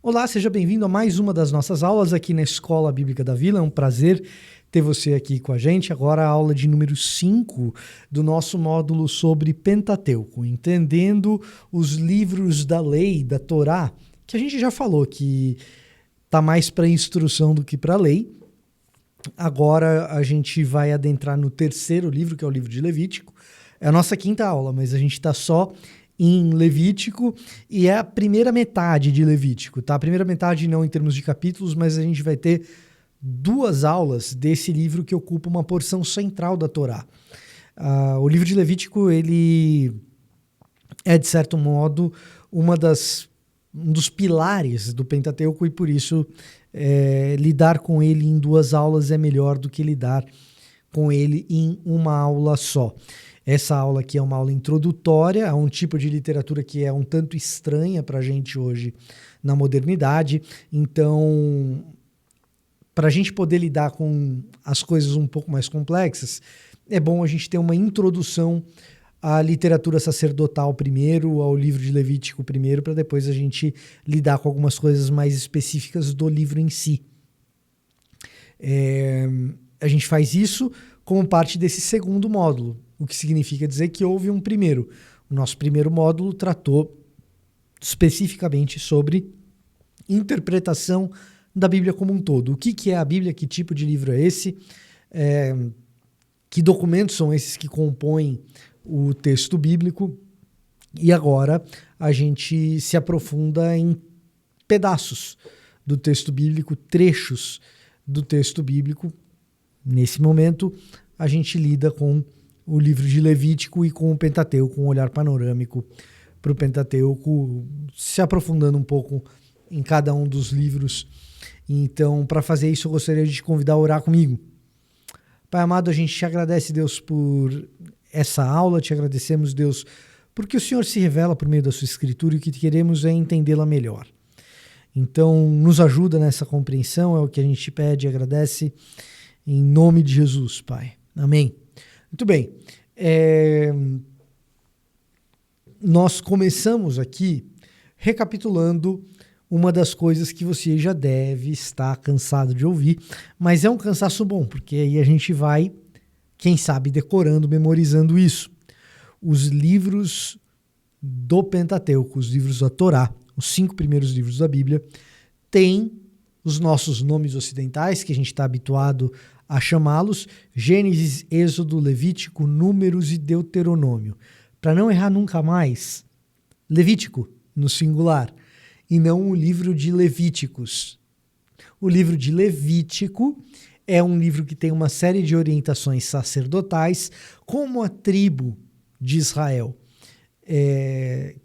Olá, seja bem-vindo a mais uma das nossas aulas aqui na Escola Bíblica da Vila. É um prazer ter você aqui com a gente. Agora a aula de número 5 do nosso módulo sobre Pentateuco, entendendo os livros da lei, da Torá, que a gente já falou que está mais para instrução do que para lei. Agora a gente vai adentrar no terceiro livro, que é o livro de Levítico. É a nossa quinta aula, mas a gente está só em Levítico, e é a primeira metade de Levítico, tá? A primeira metade não em termos de capítulos, mas a gente vai ter duas aulas desse livro que ocupa uma porção central da Torá. O livro de Levítico, ele é, de certo modo, um dos pilares do Pentateuco, e por isso lidar com ele em duas aulas é melhor do que lidar com ele em uma aula só. Essa aula aqui é uma aula introdutória a um tipo de literatura que é um tanto estranha para a gente hoje na modernidade. Então, para a gente poder lidar com as coisas um pouco mais complexas, é bom a gente ter uma introdução à literatura sacerdotal primeiro, ao livro de Levítico primeiro, para depois a gente lidar com algumas coisas mais específicas do livro em si. A gente faz isso como parte desse segundo módulo, o que significa dizer que houve um primeiro. O nosso primeiro módulo tratou especificamente sobre interpretação da Bíblia como um todo. O que é a Bíblia, que tipo de livro é esse, que documentos são esses que compõem o texto bíblico, e agora a gente se aprofunda em pedaços do texto bíblico, trechos do texto bíblico. Nesse momento, a gente lida com o livro de Levítico e com o Pentateuco, com um olhar panorâmico para o Pentateuco, se aprofundando um pouco em cada um dos livros. Então, para fazer isso, eu gostaria de te convidar a orar comigo. Pai amado, a gente te agradece, Deus, por essa aula, te agradecemos, Deus, porque o Senhor se revela por meio da sua Escritura e o que queremos é entendê-la melhor. Então, nos ajuda nessa compreensão, é o que a gente te pede e agradece, em nome de Jesus, Pai. Amém. Muito bem, nós começamos aqui recapitulando uma das coisas que você já deve estar cansado de ouvir, mas é um cansaço bom, porque aí a gente vai, quem sabe, decorando, memorizando isso. Os livros do Pentateuco, os livros da Torá, os 5 primeiros livros da Bíblia, têm os nossos nomes ocidentais, que a gente está habituado a chamá-los: Gênesis, Êxodo, Levítico, Números e Deuteronômio. Para não errar nunca mais, Levítico no singular, e não o livro de Levíticos. O livro de Levítico é um livro que tem uma série de orientações sacerdotais, como a tribo de Israel,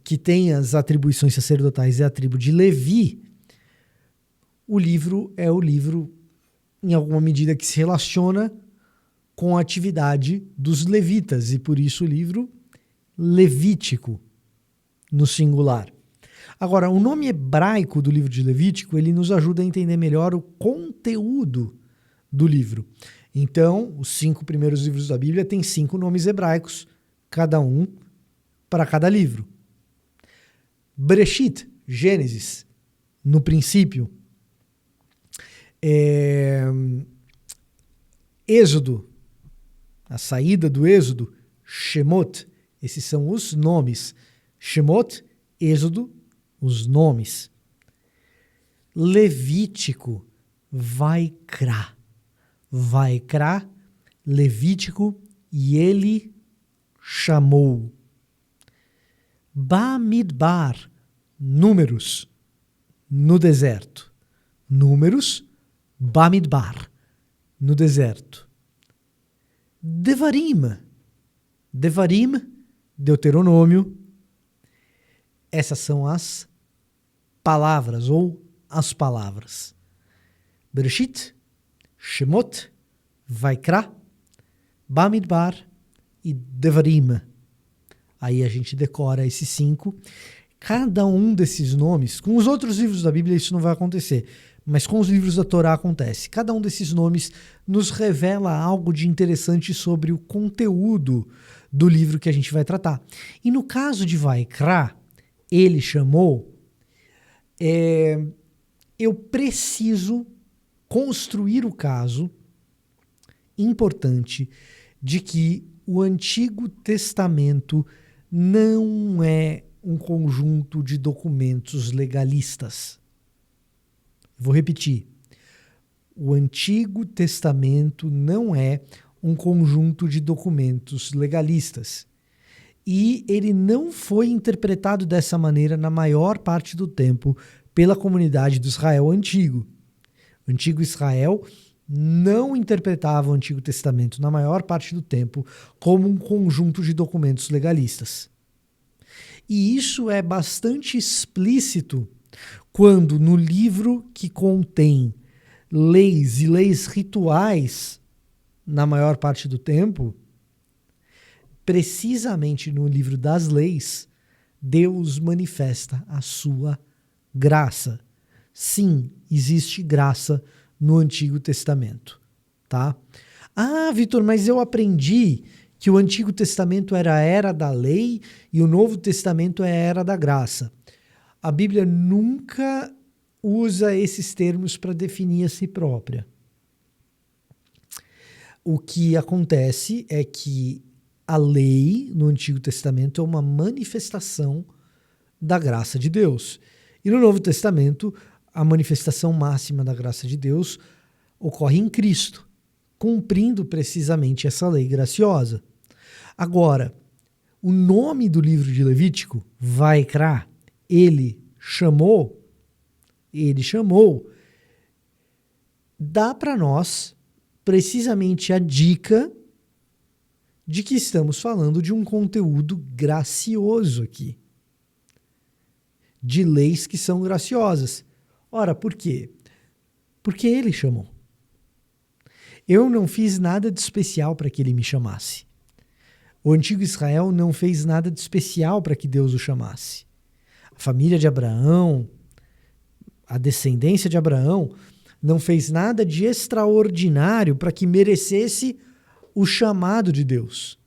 que tem as atribuições sacerdotais, é a tribo de Levi. O livro é o livro, em alguma medida, que se relaciona com a atividade dos levitas, e por isso o livro Levítico, no singular. Agora, o nome hebraico do livro de Levítico, ele nos ajuda a entender melhor o conteúdo do livro. Então, os 5 primeiros livros da Bíblia têm 5 nomes hebraicos, cada um para cada livro. Bereshit, Gênesis, no princípio. Êxodo, a saída do Êxodo, Shemot, esses são os nomes. Shemot, Êxodo, os nomes. Levítico, Vaikra. Vaikra, Levítico, e ele chamou. Bamidbar, Números, no deserto. Números, Bamidbar, no deserto. Devarim, Deuteronômio. Essas são as palavras, ou as palavras. Bereshit, Shemot, Vaikra, Bamidbar e Devarim. Aí a gente decora esses 5. Cada um desses nomes, com os outros livros da Bíblia isso não vai acontecer, mas com os livros da Torá acontece. Cada um desses nomes nos revela algo de interessante sobre o conteúdo do livro que a gente vai tratar. E no caso de Vaikra, ele chamou, eu preciso construir o caso importante de que o Antigo Testamento não é um conjunto de documentos legalistas. Vou repetir. O Antigo Testamento não é um conjunto de documentos legalistas. E ele não foi interpretado dessa maneira na maior parte do tempo pela comunidade do Israel antigo. O antigo Israel não interpretava o Antigo Testamento na maior parte do tempo como um conjunto de documentos legalistas. E isso é bastante explícito quando no livro que contém leis e leis rituais na maior parte do tempo, precisamente no livro das leis, Deus manifesta a sua graça. Sim, existe graça no Antigo Testamento, tá? Ah, Vitor, mas eu aprendi que o Antigo Testamento era a era da lei e o Novo Testamento é a era da graça. A Bíblia nunca usa esses termos para definir a si própria. O que acontece é que a lei no Antigo Testamento é uma manifestação da graça de Deus. E no Novo Testamento, a manifestação máxima da graça de Deus ocorre em Cristo, cumprindo precisamente essa lei graciosa. Agora, o nome do livro de Levítico, Vaikra, ele chamou, dá para nós precisamente a dica de que estamos falando de um conteúdo gracioso aqui. De leis que são graciosas. Ora, por quê? Porque ele chamou. Eu não fiz nada de especial para que ele me chamasse. O antigo Israel não fez nada de especial para que Deus o chamasse. A família de Abraão, a descendência de Abraão, não fez nada de extraordinário para que merecesse o chamado de Deus.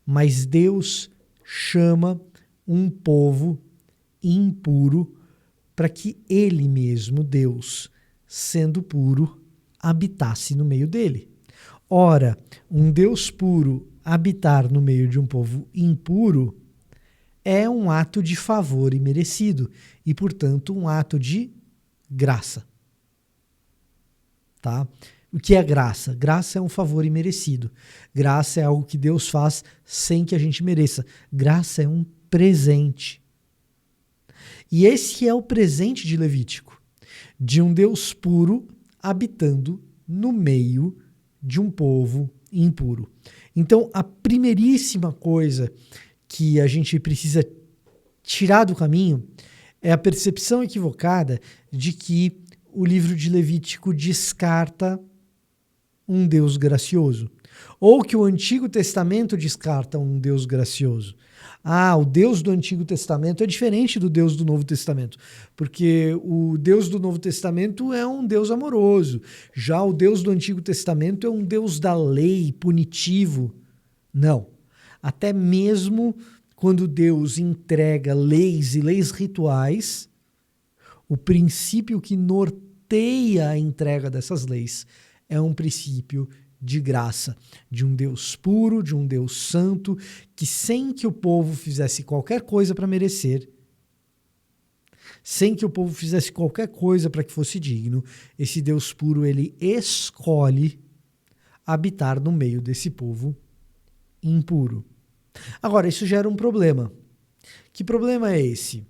Mas Deus chama um povo impuro para que ele mesmo, Deus, sendo puro, habitasse no meio dele. Ora, um Deus puro habitar no meio de um povo impuro é um ato de favor imerecido e, portanto, um ato de graça. Tá? O que é graça? Graça é um favor imerecido. Graça é algo que Deus faz sem que a gente mereça. Graça é um presente. E esse é o presente de Levítico, de um Deus puro habitando no meio de um povo impuro. Então, a primeiríssima coisa que a gente precisa tirar do caminho é a percepção equivocada de que o livro de Levítico descarta um Deus gracioso, ou que o Antigo Testamento descarta um Deus gracioso. Ah, o Deus do Antigo Testamento é diferente do Deus do Novo Testamento, porque o Deus do Novo Testamento é um Deus amoroso, já o Deus do Antigo Testamento é um Deus da lei, punitivo. Não. Até mesmo quando Deus entrega leis e leis rituais, o princípio que norteia a entrega dessas leis é um princípio de graça, de um Deus puro, de um Deus santo, que sem que o povo fizesse qualquer coisa para merecer, sem que o povo fizesse qualquer coisa para que fosse digno, esse Deus puro, ele escolhe habitar no meio desse povo impuro. Agora, isso gera um problema. Que problema é esse?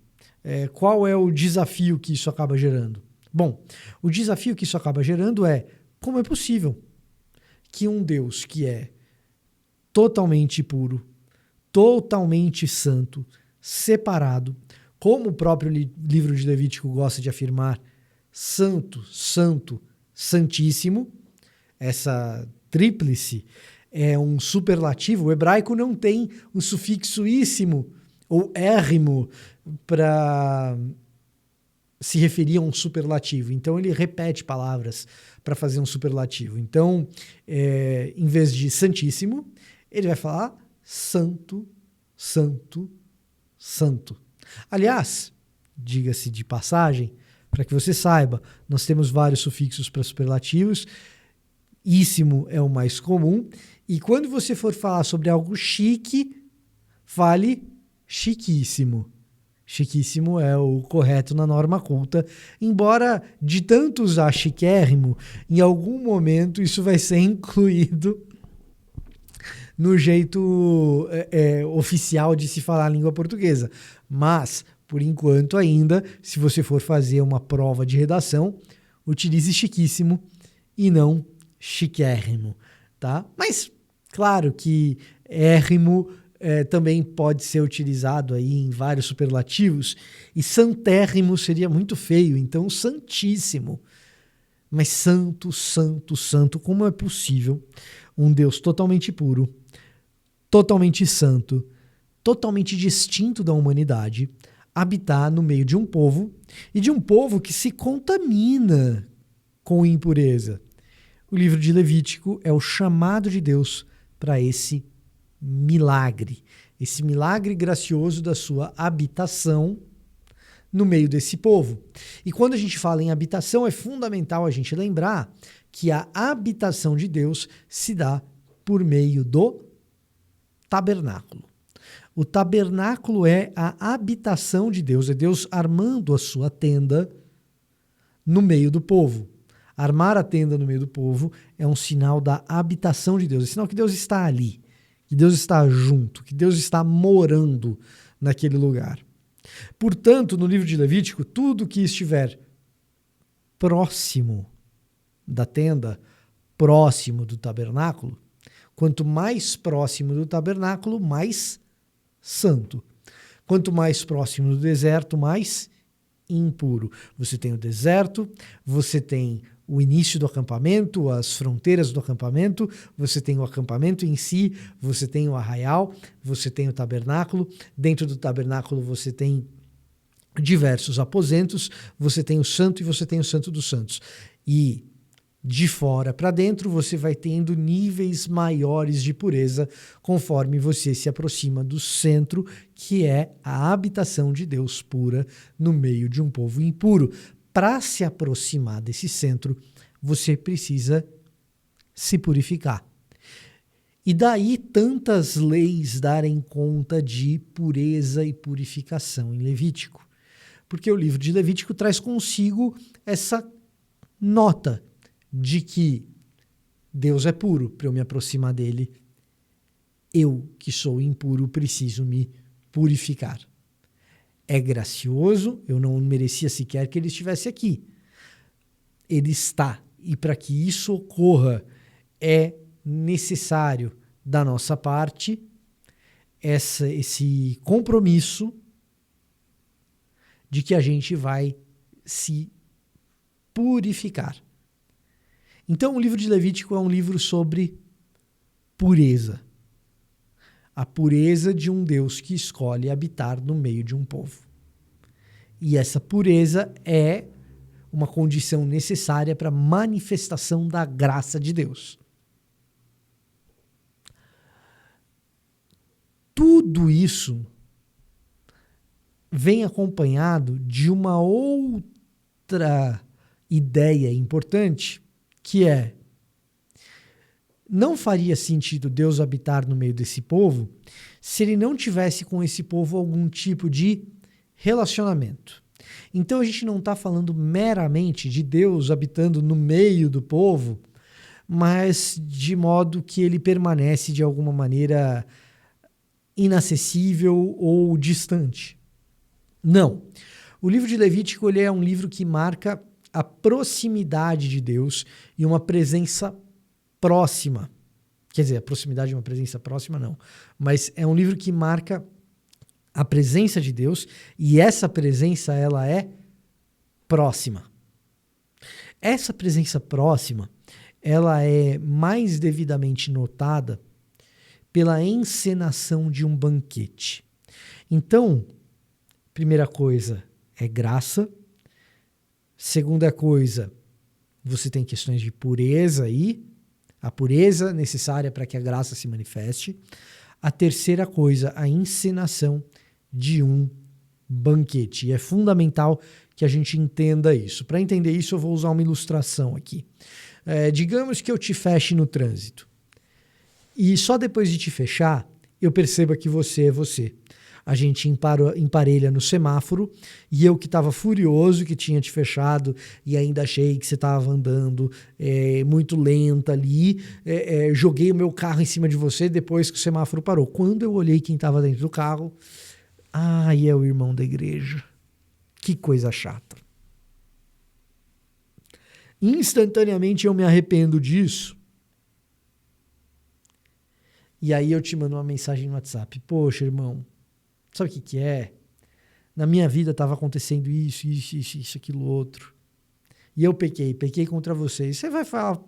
Qual é o desafio que isso acaba gerando? Bom, o desafio que isso acaba gerando é como é possível que um Deus que é totalmente puro, totalmente santo, separado, como o próprio livro de Levítico gosta de afirmar, santo, santo, santíssimo, essa tríplice é um superlativo. O hebraico não tem um sufixo íssimo ou érrimo para se referir a um superlativo. Então ele repete palavras para fazer um superlativo. Então, em vez de santíssimo, ele vai falar santo, santo, santo. Aliás, diga-se de passagem, para que você saiba, nós temos vários sufixos para superlativos. Íssimo é o mais comum. E quando você for falar sobre algo chique, fale chiquíssimo. Chiquíssimo é o correto na norma culta, embora de tanto usar chiquérrimo, em algum momento isso vai ser incluído no jeito oficial de se falar a língua portuguesa. Mas, por enquanto ainda, se você for fazer uma prova de redação, utilize chiquíssimo e não chiquérrimo, tá? Mas, claro que érrimo também pode ser utilizado aí em vários superlativos, e santérrimo seria muito feio, então santíssimo. Mas santo, santo, santo, como é possível um Deus totalmente puro, totalmente santo, totalmente distinto da humanidade, habitar no meio de um povo, e de um povo que se contamina com impureza? O livro de Levítico é o chamado de Deus para esse milagre gracioso da sua habitação no meio desse povo. E quando a gente fala em habitação, é fundamental a gente lembrar que a habitação de Deus se dá por meio do tabernáculo. O tabernáculo é a habitação de Deus, é Deus armando a sua tenda no meio do povo. Armar a tenda no meio do povo é um sinal da habitação de Deus, é sinal que Deus está ali, que Deus está junto, que Deus está morando naquele lugar. Portanto, no livro de Levítico, tudo que estiver próximo da tenda, próximo do tabernáculo, quanto mais próximo do tabernáculo, mais santo. Quanto mais próximo do deserto, mais impuro. Você tem o deserto, você tem o início do acampamento, as fronteiras do acampamento, você tem o acampamento em si, você tem o arraial, você tem o tabernáculo. Dentro do tabernáculo você tem diversos aposentos, você tem o santo e você tem o santo dos santos. E de fora para dentro você vai tendo níveis maiores de pureza conforme você se aproxima do centro, que é a habitação de Deus pura no meio de um povo impuro. Para se aproximar desse centro, você precisa se purificar. E daí tantas leis darem conta de pureza e purificação em Levítico. Porque o livro de Levítico traz consigo essa nota de que Deus é puro. Para eu me aproximar dele, eu, que sou impuro, preciso me purificar. É gracioso, eu não merecia sequer que ele estivesse aqui. Ele está, e para que isso ocorra, é necessário da nossa parte esse compromisso de que a gente vai se purificar. Então, o livro de Levítico é um livro sobre pureza. A pureza de um Deus que escolhe habitar no meio de um povo. E essa pureza é uma condição necessária para a manifestação da graça de Deus. Tudo isso vem acompanhado de uma outra ideia importante, que é: não faria sentido Deus habitar no meio desse povo se ele não tivesse com esse povo algum tipo de relacionamento. Então a gente não está falando meramente de Deus habitando no meio do povo, mas de modo que ele permanece de alguma maneira inacessível ou distante. Não. O livro de Levítico ele é um livro que marca a proximidade de Deus e uma presença próxima. Quer dizer, a proximidade de uma presença próxima, não. Mas é um livro que marca a presença de Deus, e essa presença ela é próxima. Essa presença próxima ela é mais devidamente notada pela encenação de um banquete. Então, primeira coisa é graça. Segunda coisa, você tem questões de pureza aí, a pureza necessária para que a graça se manifeste. A terceira coisa, a encenação de um banquete. E é fundamental que a gente entenda isso. Para entender isso, eu vou usar uma ilustração aqui. Digamos que eu te feche no trânsito. E só depois de te fechar, eu perceba que você é você. A gente emparelha no semáforo e eu que estava furioso que tinha te fechado e ainda achei que você estava andando muito lenta ali, joguei o meu carro em cima de você depois que o semáforo parou. Quando eu olhei quem estava dentro do carro, é o irmão da igreja. Que coisa chata. Instantaneamente eu me arrependo disso. E aí eu te mando uma mensagem no WhatsApp. Poxa, irmão, sabe o que é? Na minha vida estava acontecendo isso, aquilo, outro. E eu pequei contra você. E você vai falar,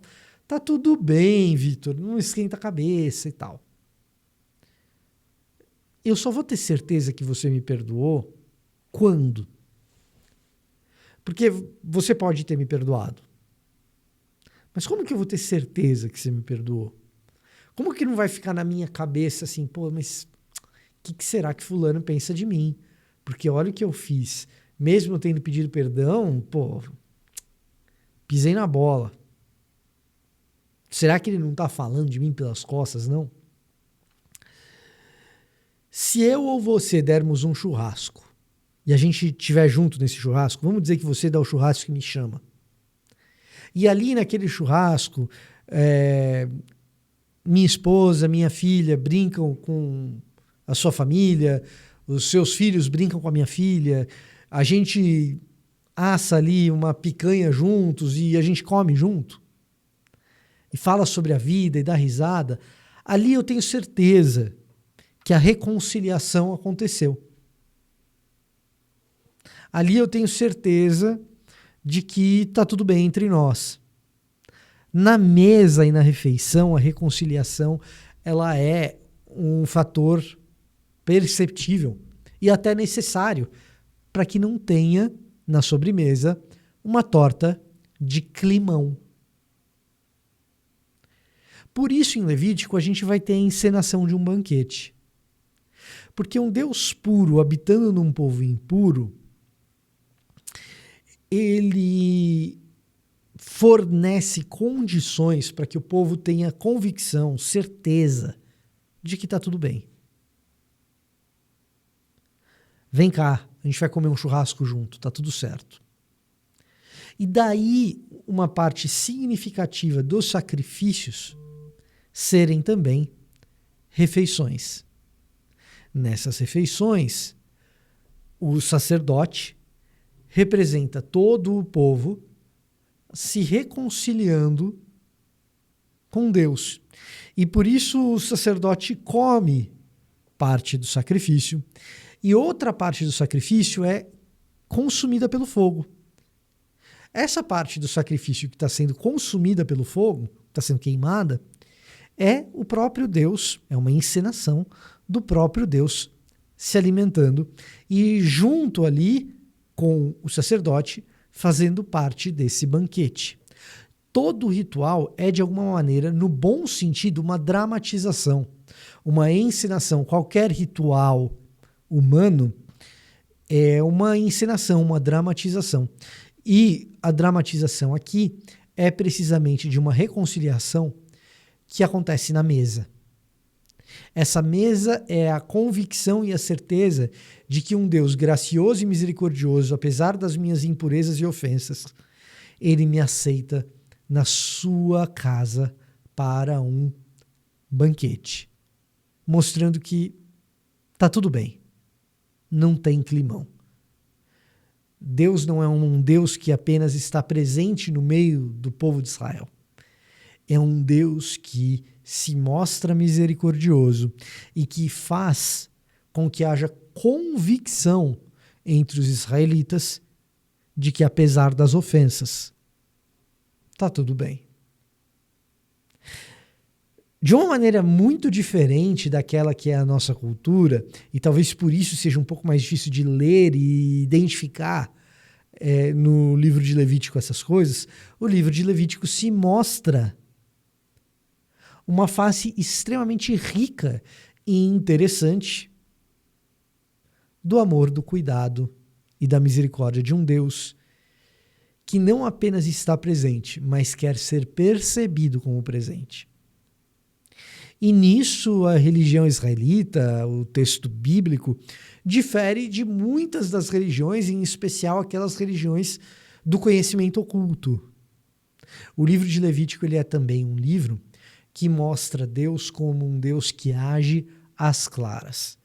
tá tudo bem, Vitor, não esquenta a cabeça e tal. Eu só vou ter certeza que você me perdoou quando? Porque você pode ter me perdoado. Mas como que eu vou ter certeza que você me perdoou? Como que não vai ficar na minha cabeça assim, mas o que será que fulano pensa de mim? Porque olha o que eu fiz. Mesmo tendo pedido perdão, pisei na bola. Será que ele não está falando de mim pelas costas, não? Se eu ou você dermos um churrasco e a gente estiver junto nesse churrasco, vamos dizer que você dá o churrasco que me chama. E ali naquele churrasco, minha esposa, minha filha brincam com a sua família, os seus filhos brincam com a minha filha, a gente assa ali uma picanha juntos e a gente come junto e fala sobre a vida e dá risada. Ali eu tenho certeza que a reconciliação aconteceu. Ali eu tenho certeza de que está tudo bem entre nós. Na mesa e na refeição, a reconciliação ela é um fator perceptível e até necessário para que não tenha na sobremesa uma torta de climão. Por isso, em Levítico, a gente vai ter a encenação de um banquete. Porque um Deus puro habitando num povo impuro, ele fornece condições para que o povo tenha convicção, certeza de que está tudo bem. Vem cá, a gente vai comer um churrasco junto, tá tudo certo. E daí uma parte significativa dos sacrifícios serem também refeições. Nessas refeições, o sacerdote representa todo o povo se reconciliando com Deus. E por isso o sacerdote come parte do sacrifício e outra parte do sacrifício é consumida pelo fogo. Essa parte do sacrifício que está sendo consumida pelo fogo, está sendo queimada, é o próprio Deus, é uma encenação do próprio Deus se alimentando e junto ali com o sacerdote fazendo parte desse banquete. Todo ritual é, de alguma maneira, no bom sentido, uma dramatização, uma encenação. Qualquer ritual humano é uma encenação, uma dramatização. E a dramatização aqui é precisamente de uma reconciliação que acontece na mesa. Essa mesa é a convicção e a certeza de que um Deus gracioso e misericordioso, apesar das minhas impurezas e ofensas, ele me aceita na sua casa para um banquete, mostrando que tá tudo bem, não tem climão. Deus não é um Deus que apenas está presente no meio do povo de Israel. É um Deus que se mostra misericordioso e que faz com que haja convicção entre os israelitas de que, apesar das ofensas, está tudo bem. De uma maneira muito diferente daquela que é a nossa cultura, e talvez por isso seja um pouco mais difícil de ler e identificar no livro de Levítico essas coisas, o livro de Levítico se mostra uma face extremamente rica e interessante do amor, do cuidado e da misericórdia de um Deus que não apenas está presente, mas quer ser percebido como presente. E nisso a religião israelita, o texto bíblico, difere de muitas das religiões, em especial aquelas religiões do conhecimento oculto. O livro de Levítico ele é também um livro que mostra Deus como um Deus que age às claras.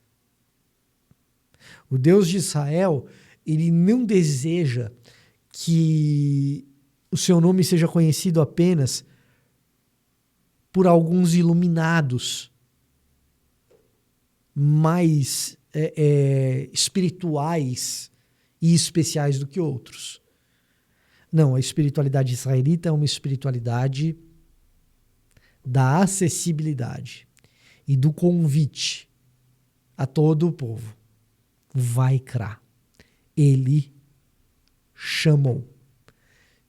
O Deus de Israel, ele não deseja que o seu nome seja conhecido apenas por alguns iluminados mais espirituais e especiais do que outros. Não, a espiritualidade israelita é uma espiritualidade da acessibilidade e do convite a todo o povo. Vaikra. Ele chamou,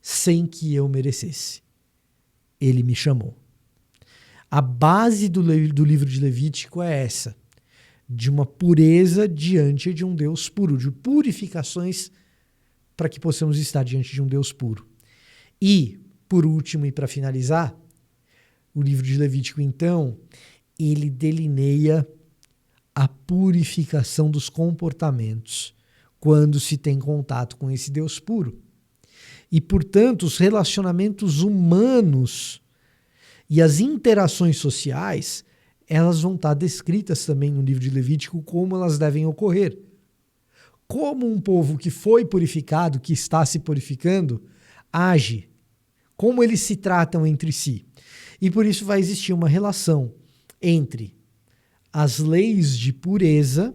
sem que eu merecesse. Ele me chamou. A base do livro de Levítico é essa, de uma pureza diante de um Deus puro, de purificações para que possamos estar diante de um Deus puro. E, por último e para finalizar, o livro de Levítico, então, ele delineia a purificação dos comportamentos quando se tem contato com esse Deus puro. E, portanto, os relacionamentos humanos e as interações sociais, elas vão estar descritas também no livro de Levítico como elas devem ocorrer. Como um povo que foi purificado, que está se purificando, age, como eles se tratam entre si. E por isso vai existir uma relação entre as leis de pureza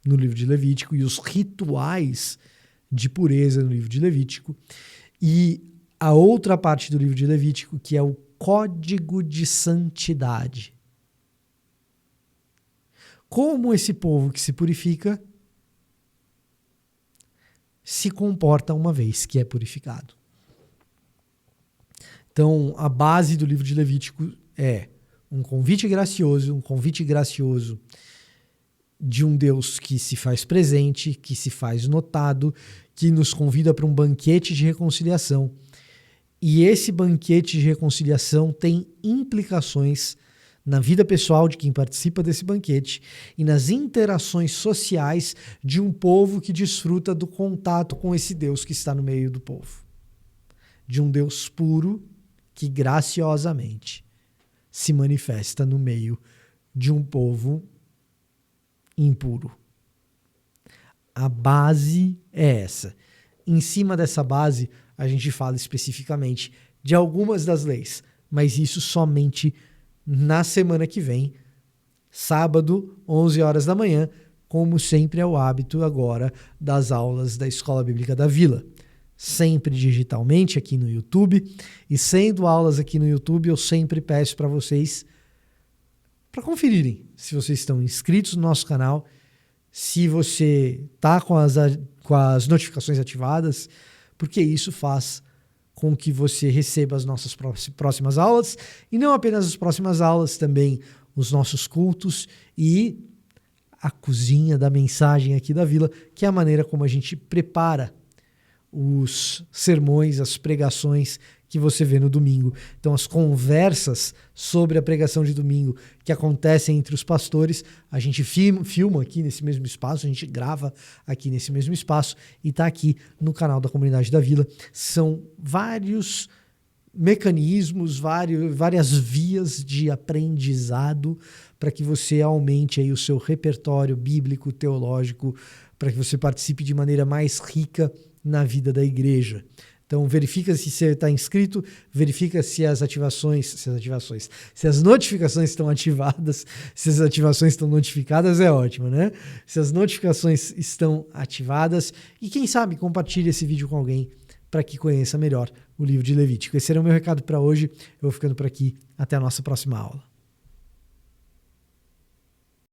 no livro de Levítico e os rituais de pureza no livro de Levítico e a outra parte do livro de Levítico, que é o código de santidade. Como esse povo que se purifica se comporta uma vez que é purificado. Então, a base do livro de Levítico é um convite gracioso de um Deus que se faz presente, que se faz notado, que nos convida para um banquete de reconciliação. E esse banquete de reconciliação tem implicações na vida pessoal de quem participa desse banquete e nas interações sociais de um povo que desfruta do contato com esse Deus que está no meio do povo. De um Deus puro que graciosamente se manifesta no meio de um povo impuro. A base é essa. Em cima dessa base, a gente fala especificamente de algumas das leis, mas isso somente na semana que vem, sábado, 11 horas da manhã, como sempre é o hábito agora das aulas da Escola Bíblica da Vila. Sempre digitalmente aqui no YouTube, e sendo aulas aqui no YouTube, eu sempre peço para vocês para conferirem se vocês estão inscritos no nosso canal, se você está com as notificações ativadas, porque isso faz com que você receba as nossas próximas aulas, e não apenas as próximas aulas, também os nossos cultos e a cozinha da mensagem aqui da Vila, que é a maneira como a gente prepara os sermões, as pregações que você vê no domingo. Então, as conversas sobre a pregação de domingo que acontecem entre os pastores, a gente filma aqui nesse mesmo espaço, a gente grava aqui nesse mesmo espaço e está aqui no canal da Comunidade da Vila. São vários mecanismos, várias vias de aprendizado para que você aumente aí o seu repertório bíblico, teológico, para que você participe de maneira mais rica na vida da igreja. Então, verifica se você está inscrito, verifica se as notificações estão ativadas, se as ativações estão notificadas, é ótimo, né? Se as notificações estão ativadas e, quem sabe, compartilhe esse vídeo com alguém para que conheça melhor o livro de Levítico. Esse era o meu recado para hoje. Eu vou ficando por aqui. Até a nossa próxima aula.